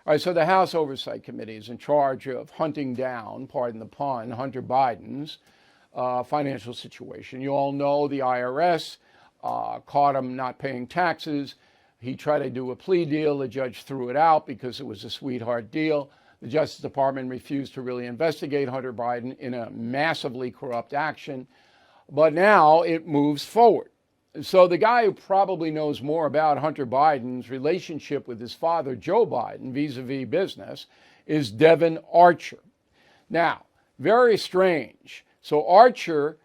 All right, so the House Oversight Committee is in charge of hunting down, pardon the pun, Hunter Biden's financial situation. You all know the IRS caught him not paying taxes. He tried to do a plea deal. The judge threw it out because it was a sweetheart deal. The Justice Department refused to really investigate Hunter Biden in a massively corrupt action. But now it moves forward. So the guy who probably knows more about Hunter Biden's relationship with his father, Joe Biden, vis-a-vis business, is Devon Archer. Now, very strange. So Archer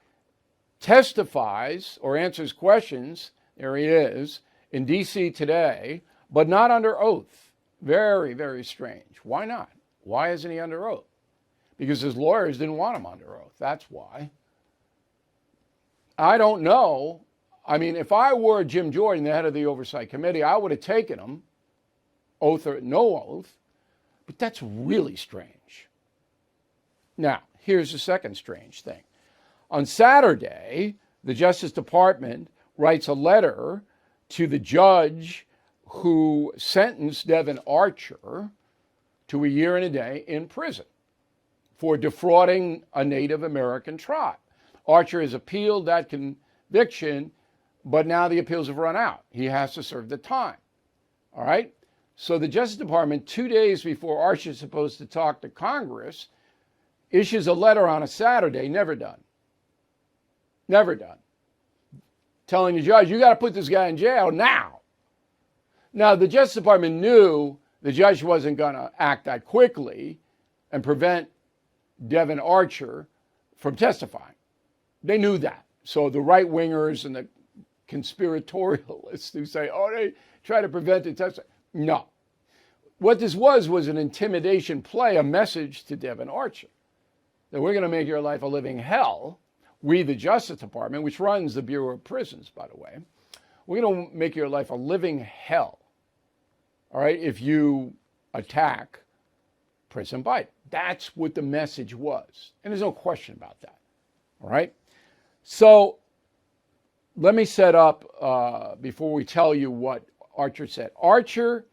testifies or answers questions, there he is, in D.C. today, but not under oath. Very, very strange. Why not? Why isn't he under oath? Because his lawyers didn't want him under oath. That's why. I don't know. I mean, if I were Jim Jordan, the head of the Oversight Committee, I would have taken him, oath or no oath, but that's really strange. Now, here's the second strange thing. On Saturday, the Justice Department writes a letter to the judge who sentenced Devon Archer to a year and a day in prison for defrauding a Native American tribe. Archer has appealed that conviction, but now the appeals have run out. He has to serve the time. All right? So the Justice Department, 2 days before Archer is supposed to talk to Congress, issues a letter on a Saturday, never done. Never done. Telling the judge, you got to put this guy in jail now. Now, the Justice Department knew the judge wasn't going to act that quickly and prevent Devon Archer from testifying. They knew that. So the right-wingers and the conspiratorialists who say, oh, they try to prevent the testimony. No. What this was an intimidation play, a message to Devon Archer that we're going to make your life a living hell. We, the Justice Department, which runs the Bureau of Prisons, by the way, we're going to make your life a living hell, all right, if you attack President Biden. That's what the message was. And there's no question about that, all right? So let me set up, before we tell you what Archer said. Archer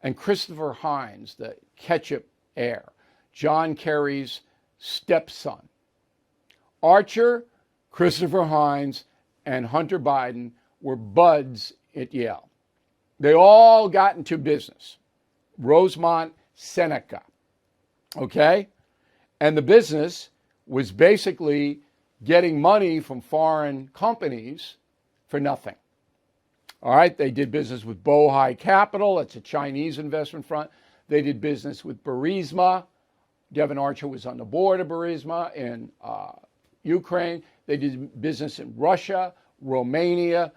and Christopher Hines, the ketchup heir, John Kerry's stepson. Archer, Christopher Hines, and Hunter Biden were buds at Yale. They all got into business. Rosemont Seneca. Okay? And the business was basically getting money from foreign companies for nothing. All right? They did business with Bohai Capital. That's a Chinese investment front. They did business with Burisma. Devon Archer was on the board of Burisma in Ukraine. They did business in Russia, Romania,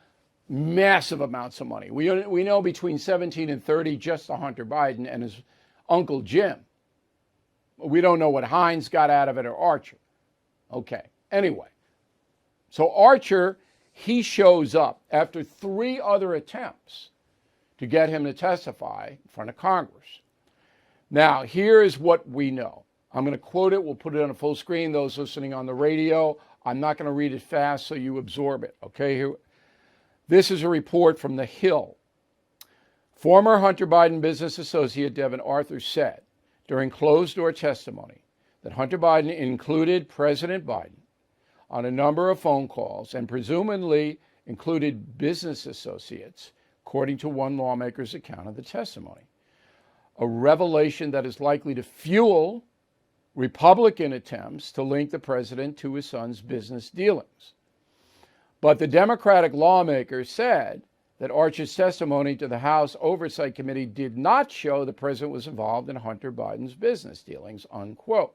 massive amounts of money. We know between 17 and 30 just to Hunter Biden and his Uncle Jim. We don't know what Hines got out of it or Archer. Okay, anyway. So Archer, he shows up after 3 other attempts to get him to testify in front of Congress. Now, here's what we know. I'm going to quote it. We'll put it on a full screen. Those listening on the radio, I'm not going to read it fast so you absorb it. Okay, this is a report from The Hill. Former Hunter Biden business associate Devon Archer said during closed-door testimony that Hunter Biden included President Biden on a number of phone calls and presumably included business associates, according to one lawmaker's account of the testimony. A revelation that is likely to fuel Republican attempts to link the president to his son's business dealings. But the Democratic lawmaker said that Archer's testimony to the House Oversight Committee did not show the president was involved in Hunter Biden's business dealings, unquote.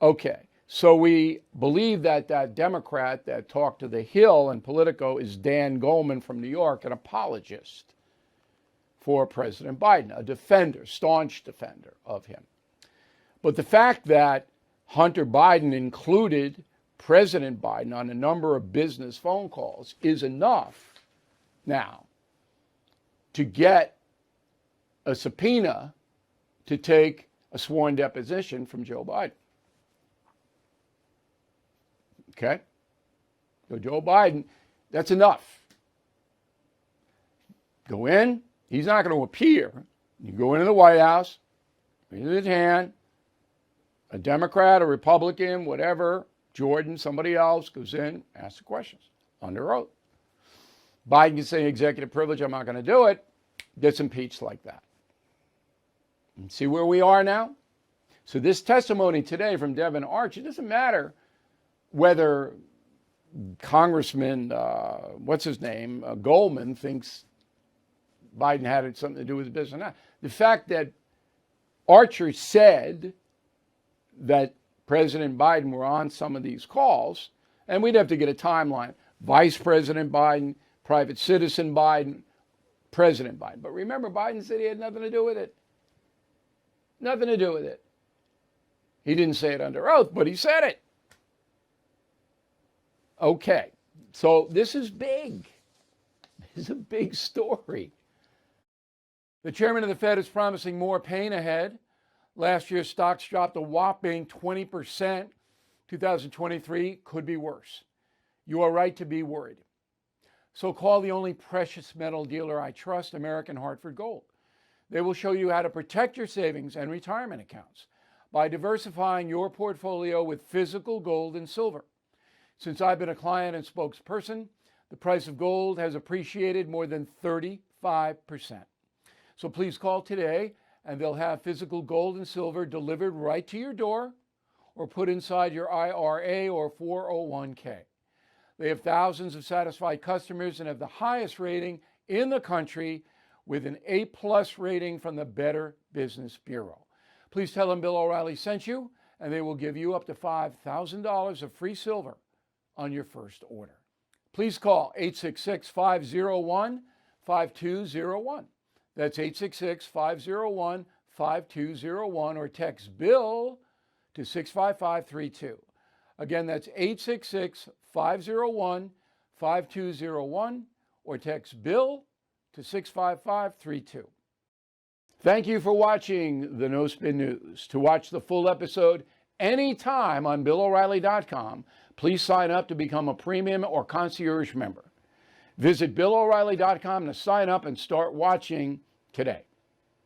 Okay, so we believe that that Democrat that talked to The Hill and Politico is Dan Goldman from New York, an apologist for President Biden, a defender, staunch defender of him. But the fact that Hunter Biden included President Biden on a number of business phone calls is enough now to get a subpoena to take a sworn deposition from Joe Biden. Okay? So Joe Biden, that's enough. Go in. He's not going to appear, You go into the White House, raise his hand, a Democrat, a Republican, whatever, Jordan, somebody else goes in, asks the questions under oath. Biden can say executive privilege, I'm not going to do it, gets impeached like that. And see where we are now? So this testimony today from Devon Archer, it doesn't matter whether Congressman, what's his name, Goldman thinks Biden had something to do with this or not. The fact that Archer said that President Biden were on some of these calls, and we'd have to get a timeline. Vice President Biden, private citizen Biden, President Biden. But remember, Biden said he had nothing to do with it. Nothing to do with it. He didn't say it under oath, but he said it. Okay, so this is big. This is a big story. The chairman of the Fed is promising more pain ahead. Last year, stocks dropped a whopping 20%. 2023 could be worse. You are right to be worried. So call the only precious metal dealer I trust, American Hartford Gold. They will show you how to protect your savings and retirement accounts by diversifying your portfolio with physical gold and silver. Since I've been a client and spokesperson, the price of gold has appreciated more than 35%. So please call today and they'll have physical gold and silver delivered right to your door or put inside your IRA or 401k. They have thousands of satisfied customers and have the highest rating in the country with an A+ rating from the Better Business Bureau. Please tell them Bill O'Reilly sent you, and they will give you up to $5,000 of free silver on your first order. Please call 866-501-5201. That's 866-501-5201, or text BILL to 65532. Again, that's 866-501-5201, or text BILL to 65532. Thank you for watching the No Spin News. To watch the full episode anytime on BillO'Reilly.com, please sign up to become a premium or concierge member. Visit BillO'Reilly.com to sign up and start watching today.